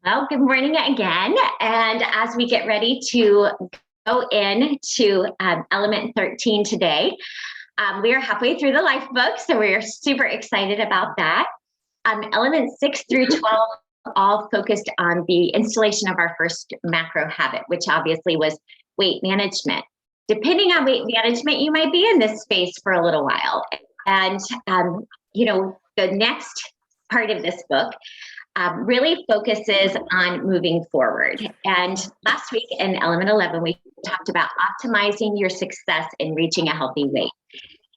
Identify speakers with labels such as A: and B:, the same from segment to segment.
A: Well, good morning again. And as we get ready to go into element 13 today, we are halfway through the life book, so we're super excited about that. Elements 6 through 12 all focused on the installation of our first macro habit, which obviously was weight management. Depending on weight management, you might be in this space for a little while. And, the next part of this book really focuses on moving forward. And last week in element 11, we talked about optimizing your success in reaching a healthy weight.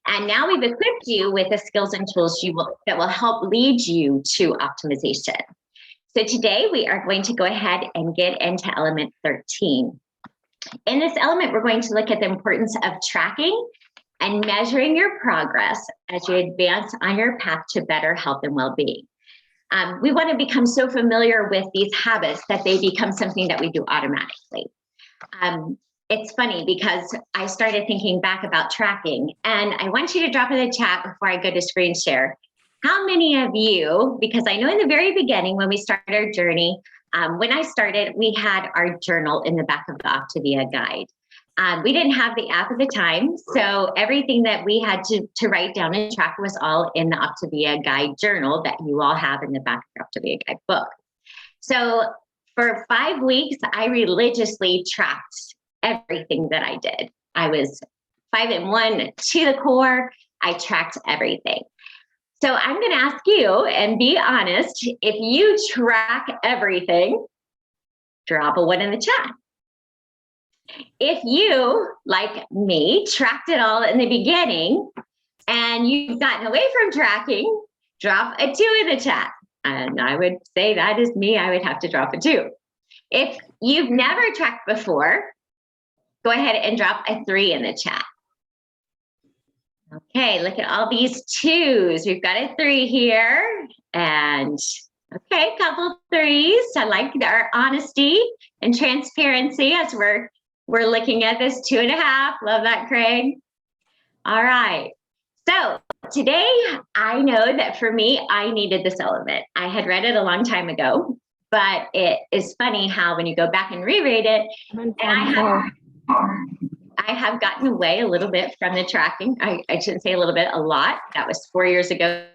A: And now we've equipped you with the skills and tools that will help lead you to optimization. So today we are going to go ahead and get into element 13. In this element, we're going to look at the importance of tracking and measuring your progress as you advance on your path to better health and well-being. We want to become so familiar with these habits that they become something that we do automatically. It's funny because I started thinking back about tracking, and I want you to drop in the chat before I go to screen share. How many of you, because I know in the very beginning when we started our journey, when I started, we had our journal in the back of the Optavia guide. We didn't have the app at the time, so everything that we had to write down and track was all in the Optavia guide journal that you all have in the back of the Optavia guide book. So for 5 weeks, I religiously tracked everything that I did. I was 5 and 1 to the core. I tracked everything. So I'm going to ask you, and be honest, if you track everything, drop a 1 in the chat. If you, like me, tracked it all in the beginning and you've gotten away from tracking, drop a 2 in the chat. And I would say that is me. I would have to drop a 2. If you've never tracked before, go ahead and drop a 3 in the chat. Okay, look at all these 2s. We've got a 3 here. And okay, couple 3s. I like our honesty and transparency as we're looking at this. 2.5. Love that, Craig. All right. So today, I know that for me, I needed this element. I had read it a long time ago, but it is funny how when you go back and reread it, and I have gotten away a little bit from the tracking. I shouldn't say a little bit, a lot. That was 4 years ago.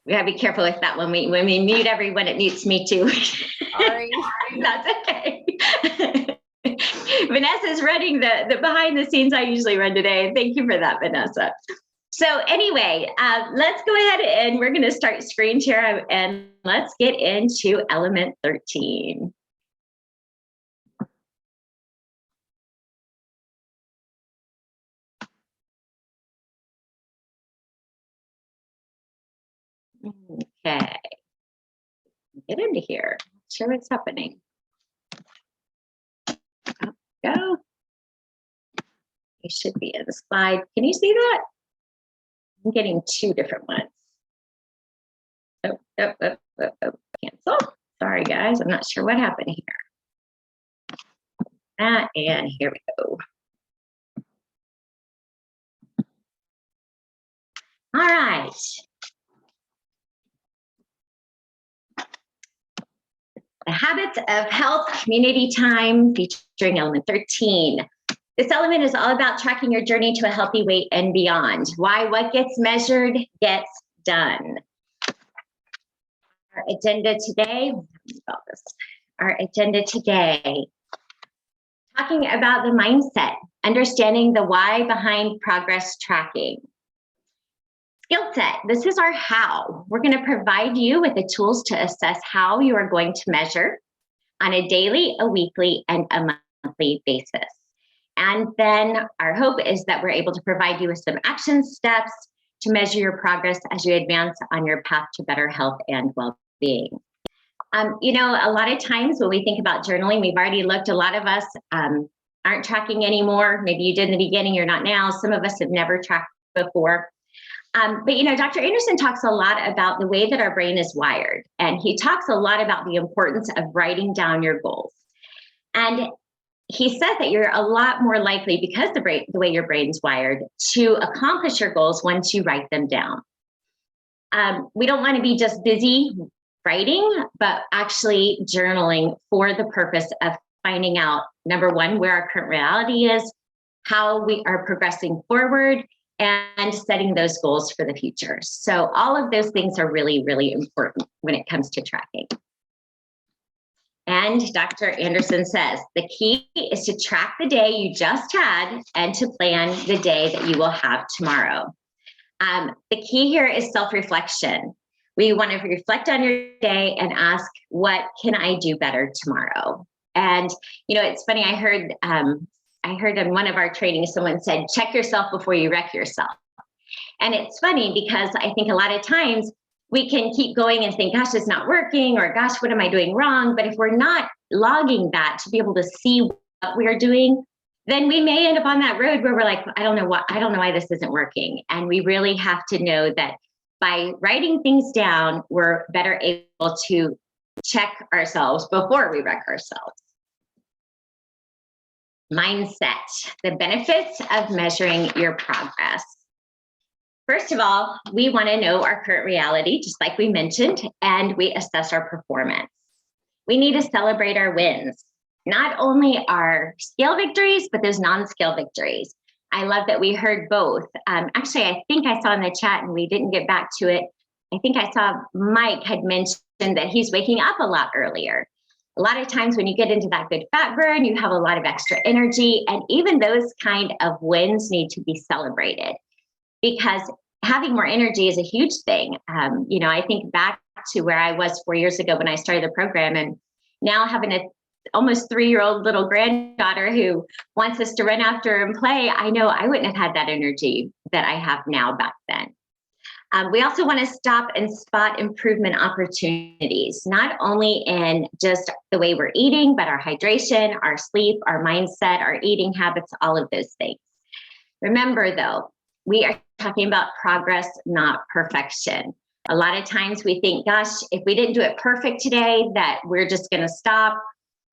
A: We gotta be careful with that when we mute everyone, it mutes me too.
B: Sorry.
A: That's okay. Vanessa's running the behind the scenes I usually run today. Thank you for that, Vanessa. So anyway, let's go ahead and we're gonna start screen share and let's get into element 13. Okay, get into here. Not sure what's happening. Up we go. You should be in the slide. Can you see that? I'm getting 2 different ones. Cancel. Sorry, guys. I'm not sure what happened here. That, and here we go. All right. The Habits of Health Community Time featuring element 13. This element is all about tracking your journey to a healthy weight and beyond. Why what gets measured gets done. Our agenda today, talking about the mindset, understanding the why behind progress tracking. Skill set, this is our how. We're going to provide you with the tools to assess how you are going to measure on a daily, a weekly, and a monthly basis. And then our hope is that we're able to provide you with some action steps to measure your progress as you advance on your path to better health and well-being. A lot of times when we think about journaling, we've already looked, a lot of us aren't tracking anymore. Maybe you did in the beginning, you're not now. Some of us have never tracked before. But Dr. Anderson talks a lot about the way that our brain is wired, and he talks a lot about the importance of writing down your goals. And he says that you're a lot more likely, because the way your brain's wired, to accomplish your goals once you write them down. We don't want to be just busy writing, but actually journaling for the purpose of finding out, number one, where our current reality is, how we are progressing forward, and setting those goals for the future. So all of those things are really, really important when it comes to tracking. And Dr. Anderson says, the key is to track the day you just had and to plan the day that you will have tomorrow. The key here is self-reflection. We want to reflect on your day and ask, what can I do better tomorrow? And, it's funny, I heard in one of our trainings, someone said, check yourself before you wreck yourself. And it's funny because I think a lot of times we can keep going and think, gosh, it's not working, or gosh, what am I doing wrong? But if we're not logging that to be able to see what we're doing, then we may end up on that road where we're like, I don't know why this isn't working. And we really have to know that by writing things down, we're better able to check ourselves before we wreck ourselves. Mindset, the benefits of measuring your progress. First of all, we want to know our current reality, just like we mentioned, and we assess our performance. We need to celebrate our wins, not only our scale victories, but those non-scale victories. I love that we heard both. Actually, I think I saw in the chat, and we didn't get back to it, I think I saw Mike had mentioned that he's waking up a lot earlier. A lot of times when you get into that good fat burn, you have a lot of extra energy, and even those kind of wins need to be celebrated, because having more energy is a huge thing. I think back to where I was 4 years ago when I started the program, and now having a almost 3-year-old little granddaughter who wants us to run after and play, I know I wouldn't have had that energy that I have now back then. We also want to stop and spot improvement opportunities, not only in just the way we're eating, but our hydration, our sleep, our mindset, our eating habits, all of those things. Remember, though, we are talking about progress, not perfection. A lot of times we think, gosh, if we didn't do it perfect today, that we're just going to stop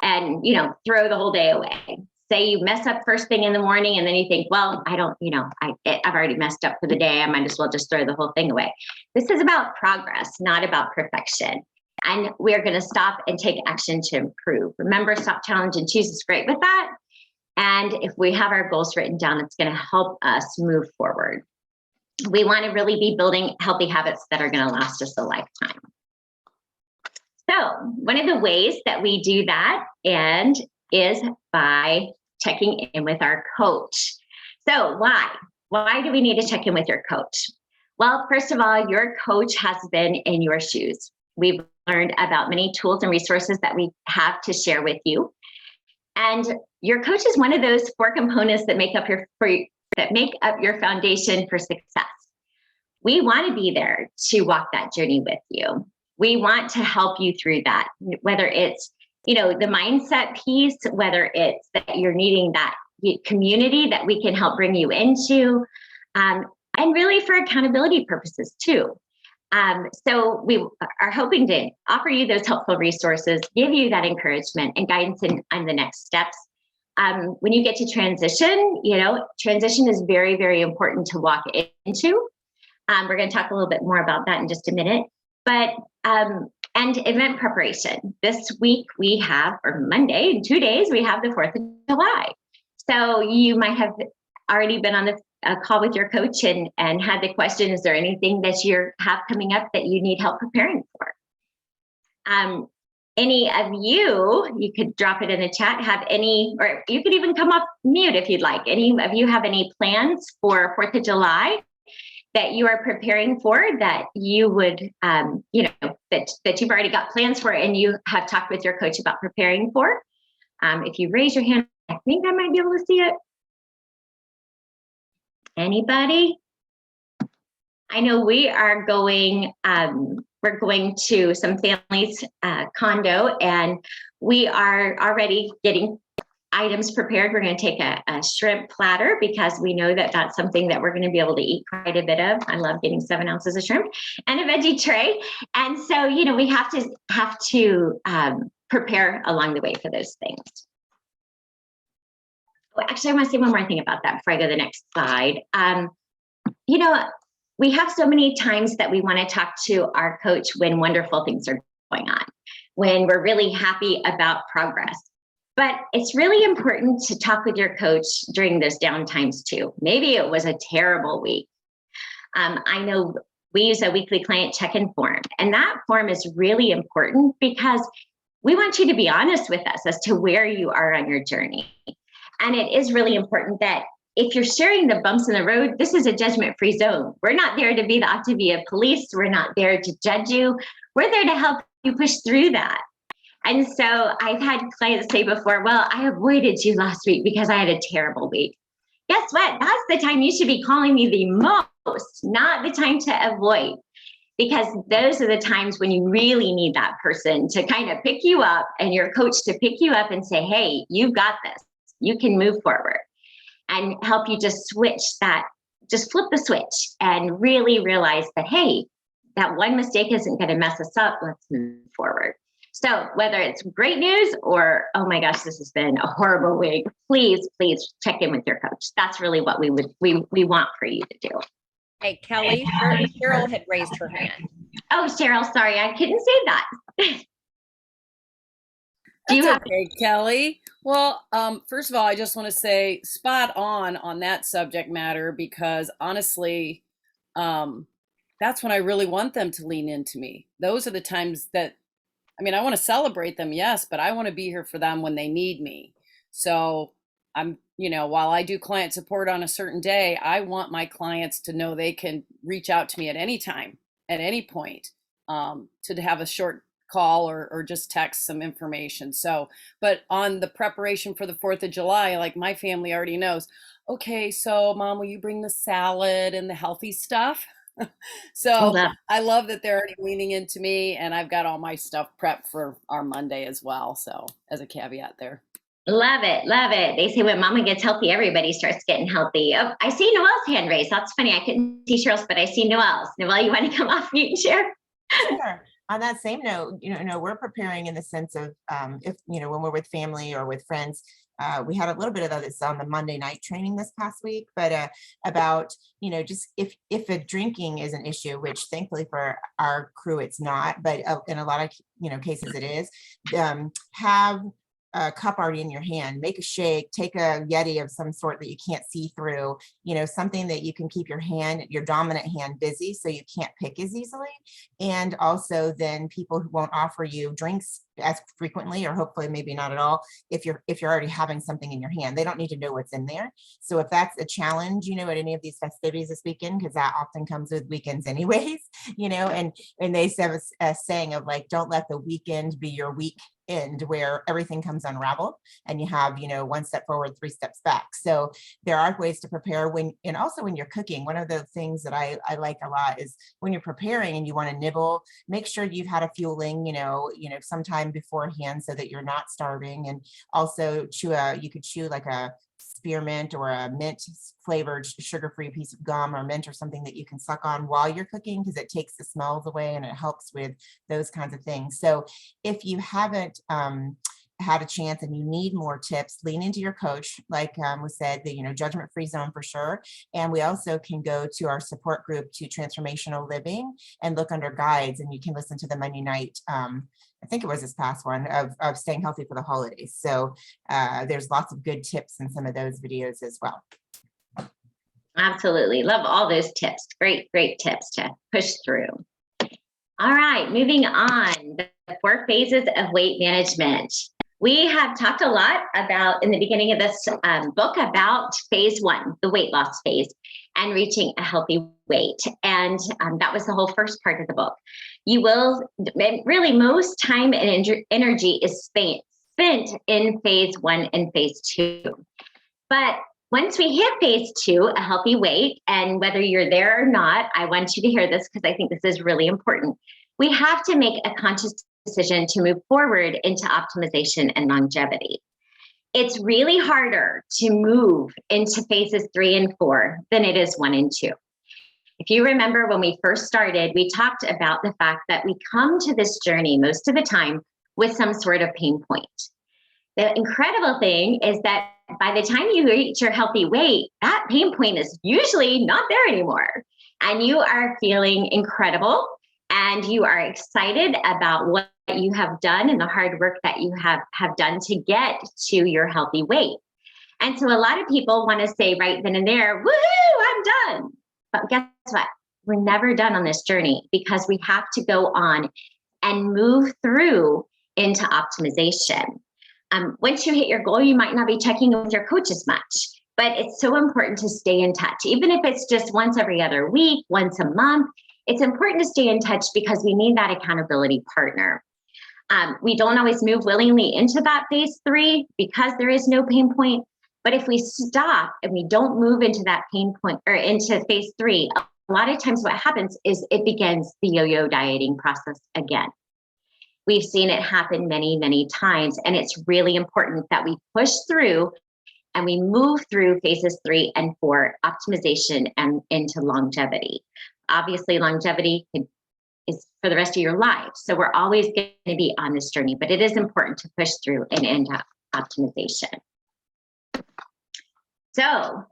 A: and, throw the whole day away. Say you mess up first thing in the morning, and then you think, well, I've already messed up for the day. I might as well just throw the whole thing away. This is about progress, not about perfection. And we're going to stop and take action to improve. Remember, stop, challenge, and choose is great with that. And if we have our goals written down, it's going to help us move forward. We want to really be building healthy habits that are going to last us a lifetime. So one of the ways that we do that is by checking in with our coach. So why do we need to check in with your coach? Well, first of all, your coach has been in your shoes. We've learned about many tools and resources that we have to share with you. And your coach is one of those 4 components that make up your foundation for success. We want to be there to walk that journey with you. We want to help you through that, whether it's, the mindset piece, whether it's that you're needing that community that we can help bring you into, and really for accountability purposes too. So we are hoping to offer you those helpful resources, give you that encouragement and guidance on the next steps. When you get to transition, transition is very, very important to walk into. We're going to talk a little bit more about that in just a minute. But and event preparation. This week we have, or Monday, in 2 days, we have the 4th of July. So you might have already been on the call with your coach and had the question, is there anything that you have coming up that you need help preparing for? Any of you could drop it in the chat, or you could even come off mute if you'd like. Any of you have any plans for 4th of July that you are preparing for, that you would, that you've already got plans for and you have talked with your coach about preparing for? If you raise your hand, I think I might be able to see it. Anybody? I know we are going, we're going to some family's condo, and we are already getting items prepared. We're going to take a shrimp platter because we know that that's something that we're going to be able to eat quite a bit of. I love getting 7 ounces of shrimp, and a veggie tray. And so, we have to prepare along the way for those things. Oh, actually, I want to say one more thing about that before I go to the next slide. You know, we have so many times that we want to talk to our coach when wonderful things are going on, when we're really happy about progress. But it's really important to talk with your coach during those down times too. Maybe it was a terrible week. I know we use a weekly client check-in form, and that form is really important because we want you to be honest with us as to where you are on your journey. And it is really important that if you're sharing the bumps in the road, this is a judgment-free zone. We're not there to be the Optavia police. We're not there to judge you. We're there to help you push through that. And so I've had clients say before, well, I avoided you last week because I had a terrible week. Guess what? That's the time you should be calling me the most, not the time to avoid, because those are the times when you really need that person to kind of pick you up and your coach to pick you up and say, hey, you've got this. You can move forward, and help you just switch that, just flip the switch and really realize that, hey, that one mistake isn't going to mess us up. Let's move forward. So whether it's great news or, oh my gosh, this has been a horrible week, please check in with your coach. That's really what we want for you to do.
B: Hey, Kelly, Cheryl had raised her hand.
A: Oh, Cheryl, sorry, I couldn't say that.
C: Okay, Kelly. Well, first of all, I just want to say spot on that subject matter, because honestly, that's when I really want them to lean into me. Those are the times that, I mean, I want to celebrate them, yes, but I want to be here for them when they need me. So I'm, while I do client support on a certain day, I want my clients to know they can reach out to me at any time, at any point, to have a short call or just text some information. So, but on the preparation for the 4th of July, like my family already knows, okay, so Mom, will you bring the salad and the healthy stuff? So I love that they're already leaning into me, and I've got all my stuff prepped for our Monday as well. So as a caveat there.
A: Love it. Love it. They say when Mama gets healthy, everybody starts getting healthy. Oh, I see Noelle's hand raised. That's funny. I couldn't see Cheryl's, but I see Noelle's. Noelle, you want to come off mute and share?
D: Sure. On that same note, we're preparing in the sense of if, when we're with family or with friends, we had a little bit of this on the Monday night training this past week, but about, just if a drinking is an issue, which thankfully for our crew, it's not, but in a lot of, cases it is, have a cup already in your hand, make a shake, take a Yeti of some sort that you can't see through, something that you can keep your dominant hand busy so you can't pick as easily. And also then people who won't offer you drinks as frequently, or hopefully maybe not at all, if you're already having something in your hand, they don't need to know what's in there. So if that's a challenge, at any of these festivities this weekend, because that often comes with weekends anyways, and they have a saying of like, don't let the weekend be your week end, where everything comes unraveled and you have, one step forward, 3 steps back. So there are ways to prepare and also when you're cooking. One of the things that I like a lot is when you're preparing and you want to nibble, make sure you've had a fueling, sometime beforehand so that you're not starving. And also you could chew like a spearmint or a mint flavored sugar-free piece of gum or mint or something that you can suck on while you're cooking, because it takes the smells away and it helps with those kinds of things. So if you haven't had a chance and you need more tips, lean into your coach. Like was said, the judgment-free zone for sure. And we also can go to our support group to Transformational Living and look under guides, and you can listen to the Monday night, I think it was this past one, of staying healthy for the holidays. So there's lots of good tips in some of those videos as well.
A: Absolutely. Love all those tips. Great tips to push through. All right, moving on. The 4 phases of weight management. We have talked a lot about, in the beginning of this book, about phase 1, the weight loss phase, and reaching a healthy weight. And that was the whole first part of the book. You will, really most time and energy is spent in phase 1 and phase 2. But once we hit phase 2, a healthy weight, and whether you're there or not, I want you to hear this because I think this is really important. We have to make a conscious decision to move forward into optimization and longevity. It's really harder to move into phases 3 and 4 than it is 1 and 2. If you remember when we first started, we talked about the fact that we come to this journey most of the time with some sort of pain point. The incredible thing is that by the time you reach your healthy weight, that pain point is usually not there anymore. And you are feeling incredible and you are excited about what you have done and the hard work that you have done to get to your healthy weight. And so a lot of people want to say right then and there, woohoo, I'm done. But guess what? We're never done on this journey because we have to go on and move through into optimization. Once you hit your goal, you might not be checking in with your coach as much, but it's so important to stay in touch. Even if it's just once every other week, once a month, it's important to stay in touch because we need that accountability partner. We don't always move willingly into that phase 3 because there is no pain point. But if we stop and we don't move into that pain point or into phase 3, a lot of times what happens is it begins the yo-yo dieting process again. We've seen it happen many, many times, and it's really important that we push through and we move through phases 3 and 4, optimization and into longevity. Obviously, longevity is for the rest of your life. So we're always going to be on this journey, but it is important to push through and into optimization. So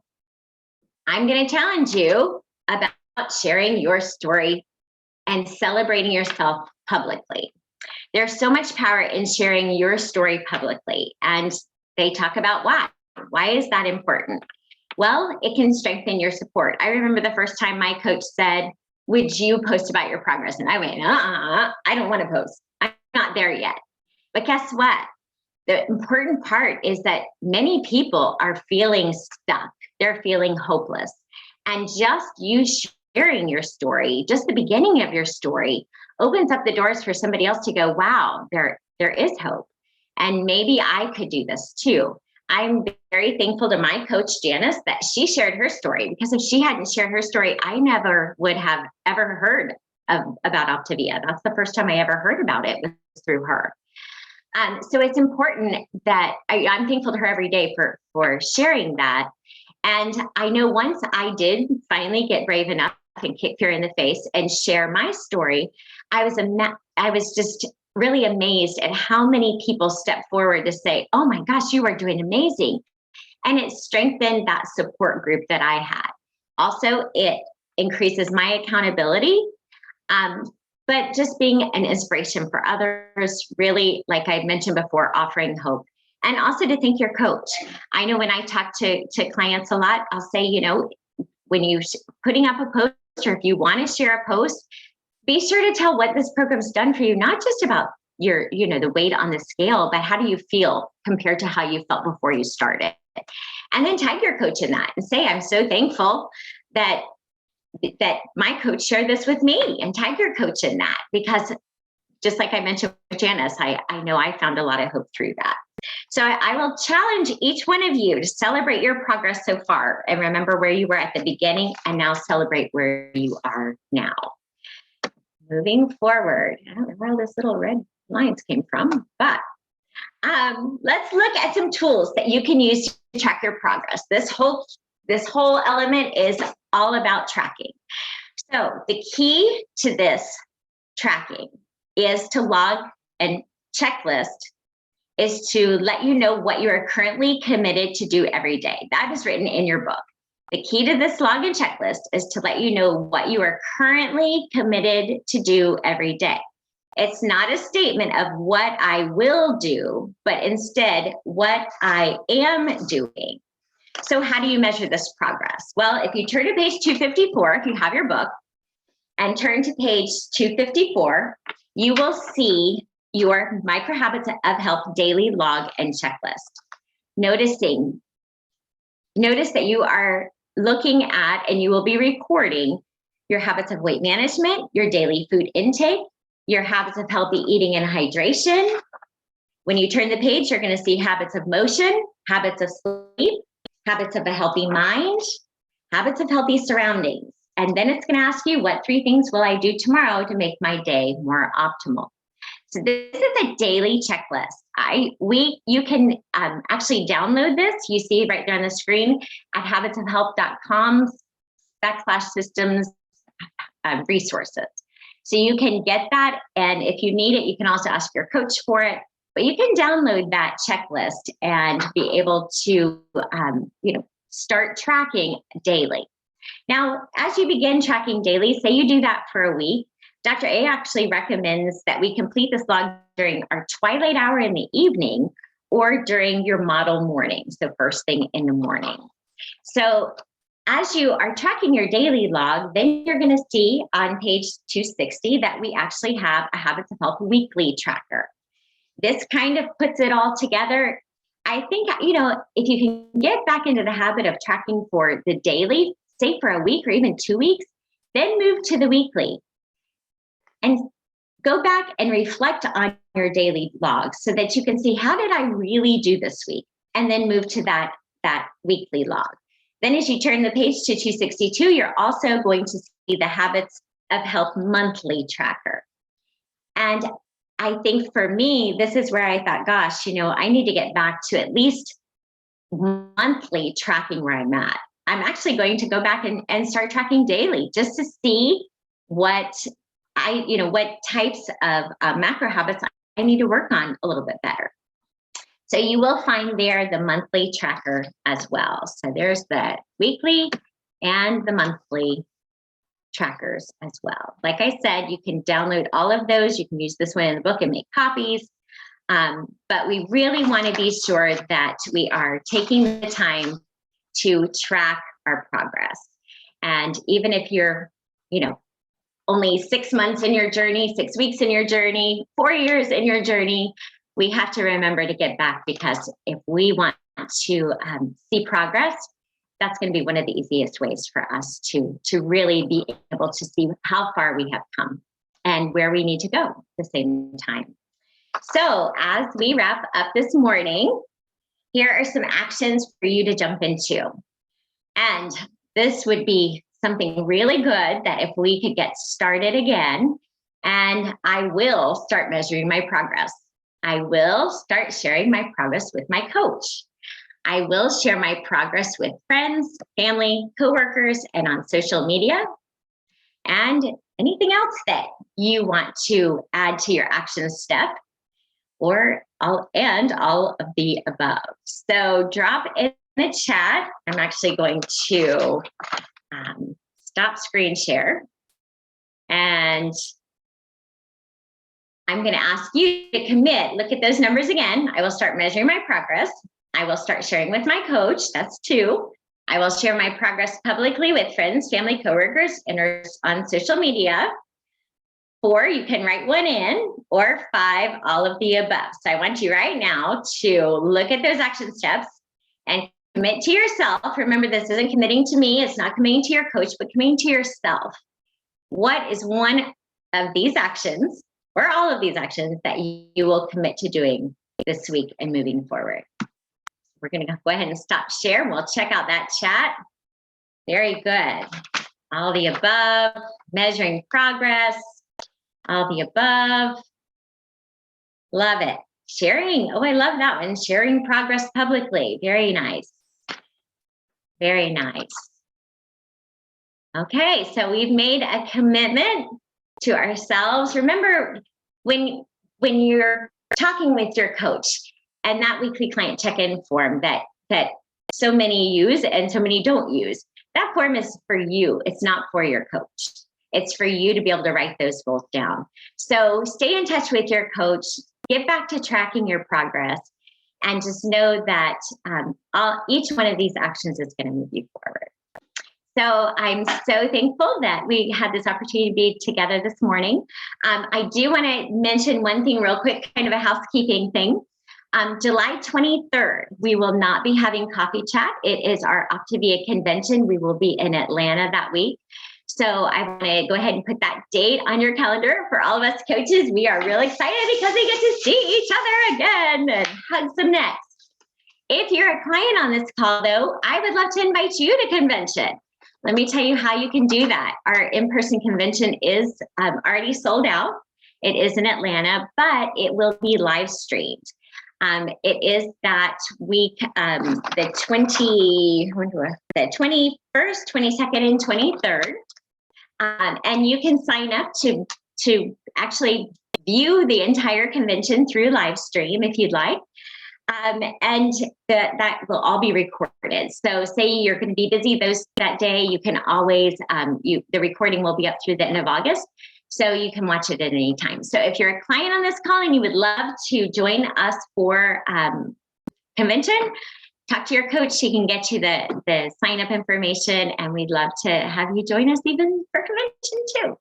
A: I'm going to challenge you about sharing your story and celebrating yourself publicly. There's so much power in sharing your story publicly, and they talk about why. Why is that important? Well, it can strengthen your support. I remember the first time my coach said, would you post about your progress? And I went, I don't want to post. I'm not there yet. But guess what? The important part is that many people are feeling stuck. They're feeling hopeless. And just you sharing your story, just the beginning of your story, opens up the doors for somebody else to go, wow, there is hope. And maybe I could do this too. I'm very thankful to my coach, Janice, that she shared her story, because if she hadn't shared her story, I never would have ever heard about Optavia. That's the first time I ever heard about it was through her. So it's important that I'm thankful to her every day for sharing that. And I know once I did finally get brave enough and kick fear in the face and share my story, I was just really amazed at how many people stepped forward to say, oh my gosh, you are doing amazing. And it strengthened that support group that I had. Also, it increases my accountability, but just being an inspiration for others, really, like I mentioned before, offering hope. And also to thank your coach. I know when I talk to clients a lot, I'll say, when you're putting up a post, or if you want to share a post, be sure to tell what this program's done for you, not just about your, the weight on the scale, but how do you feel compared to how you felt before you started? And then tag your coach in that and say, I'm so thankful that my coach shared this with me, and tag your coach in that, because just like I mentioned with Janice, I know I found a lot of hope through that. So I will challenge each one of you to celebrate your progress so far and remember where you were at the beginning, and now celebrate where you are now. Moving forward, I don't know where all those little red lines came from, but let's look at some tools that you can use to track your progress. This whole element is all about tracking. So the key to this tracking is to log and checklist is to let you know what you are currently committed to do every day. That is written in your book. The key to this log and checklist is to let you know what you are currently committed to do every day. It's not a statement of what I will do, but instead what I am doing. So how do you measure this progress? Well, if you turn to page 254, if you have your book, and turn to page 254, you will see your Micro Habits of Health daily log and checklist. Notice that you are looking at, and you will be recording, your habits of weight management, your daily food intake, your habits of healthy eating and hydration. When you turn the page, you're going to see habits of motion, habits of sleep, habits of a healthy mind, habits of healthy surroundings. And then it's going to ask you, what 3 things will I do tomorrow to make my day more optimal? So this is a daily checklist. You can actually download this. You see right there on the screen at habitsofhealth.com/systems resources. So you can get that. And if you need it, you can also ask your coach for it. but you can download that checklist and be able to, start tracking daily. Now, as you begin tracking daily, say you do that for a week, Dr. A actually recommends that we complete this log during our twilight hour in the evening or during your model morning, so first thing in the morning. So as you are tracking your daily log, then you're going to see on page 260 that we actually have a Habits of Health weekly tracker. This kind of puts it all together. I think, if you can get back into the habit of tracking for the daily, say for a week or even 2 weeks, then move to the weekly and go back and reflect on your daily log so that you can see, how did I really do this week? And then move to that weekly log. Then as you turn the page to 262, you're also going to see the Habits of Health monthly tracker. And I think for me, this is where I thought, gosh, I need to get back to at least monthly tracking where I'm at. I'm actually going to go back and start tracking daily just to see what types of macro habits I need to work on a little bit better. So you will find there the monthly tracker as well. So there's the weekly and the monthly trackers as well. Like I said, you can download all of those. You can use this one in the book and make copies. But we really want to be sure that we are taking the time to track our progress. And even if you're, only 6 months in your journey, 6 weeks in your journey, 4 years in your journey, we have to remember to get back, because if we want to see progress, that's going to be one of the easiest ways for us to really be able to see how far we have come and where we need to go at the same time. So as we wrap up this morning, here are some actions for you to jump into. And this would be something really good that if we could get started again, and I will start measuring my progress. I will start sharing my progress with my coach. I will share my progress with friends, family, coworkers, and on social media. And anything else that you want to add to your action step, or all of the above. So drop in the chat. I'm actually going to stop screen share. And I'm going to ask you to commit. Look at those numbers again. I will start measuring my progress. I will start sharing with my coach. That's 2. I will share my progress publicly with friends, family, coworkers, and on social media. 4, you can write 1 in, or 5, all of the above. So I want you right now to look at those action steps and commit to yourself. Remember, this isn't committing to me. It's not committing to your coach, but committing to yourself. What is one of these actions, or all of these actions, that you will commit to doing this week and moving forward? We're going to go ahead and stop share, and we'll check out that chat. Very good. All the above, measuring progress, all the above. Love it. Sharing. Oh, I love that one. Sharing progress publicly. Very nice. Very nice. Okay, so we've made a commitment to ourselves. Remember, when you're talking with your coach, and that weekly client check-in form that so many use and so many don't use, that form is for you. It's not for your coach. It's for you to be able to write those goals down. So stay in touch with your coach, get back to tracking your progress, and just know that each one of these actions is going to move you forward. So I'm so thankful that we had this opportunity to be together this morning. I do want to mention one thing real quick, kind of a housekeeping thing. July 23rd, we will not be having coffee chat. It is our Optavia convention. We will be in Atlanta that week. So I want to go ahead and put that date on your calendar for all of us coaches. We are really excited because we get to see each other again and hug some necks. If you're a client on this call, though, I would love to invite you to convention. Let me tell you how you can do that. Our in-person convention is already sold out. It is in Atlanta, but it will be live streamed. It is that week, the 21st, 22nd, and 23rd. And you can sign up to actually view the entire convention through live stream if you'd like. And that will all be recorded. So say you're going to be busy that day, you can always, the recording will be up through the end of August. So you can watch it at any time. So if you're a client on this call and you would love to join us for convention, talk to your coach. She can get you the sign up information, and we'd love to have you join us even for convention too.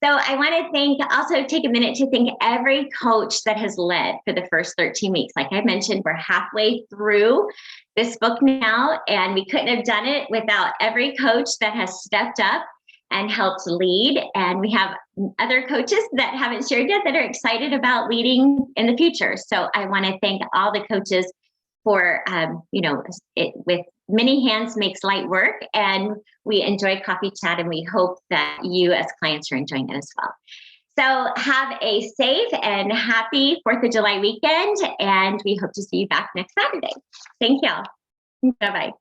A: So I want to also take a minute to thank every coach that has led for the first 13 weeks. Like I mentioned, we're halfway through this book now, and we couldn't have done it without every coach that has stepped up and helped lead. And we have other coaches that haven't shared yet that are excited about leading in the future. So I want to thank all the coaches for, with many hands makes light work, and we enjoy Coffee Chat, and we hope that you as clients are enjoying it as well. So have a safe and happy 4th of July weekend, and we hope to see you back next Saturday. Thank y'all. Bye-bye.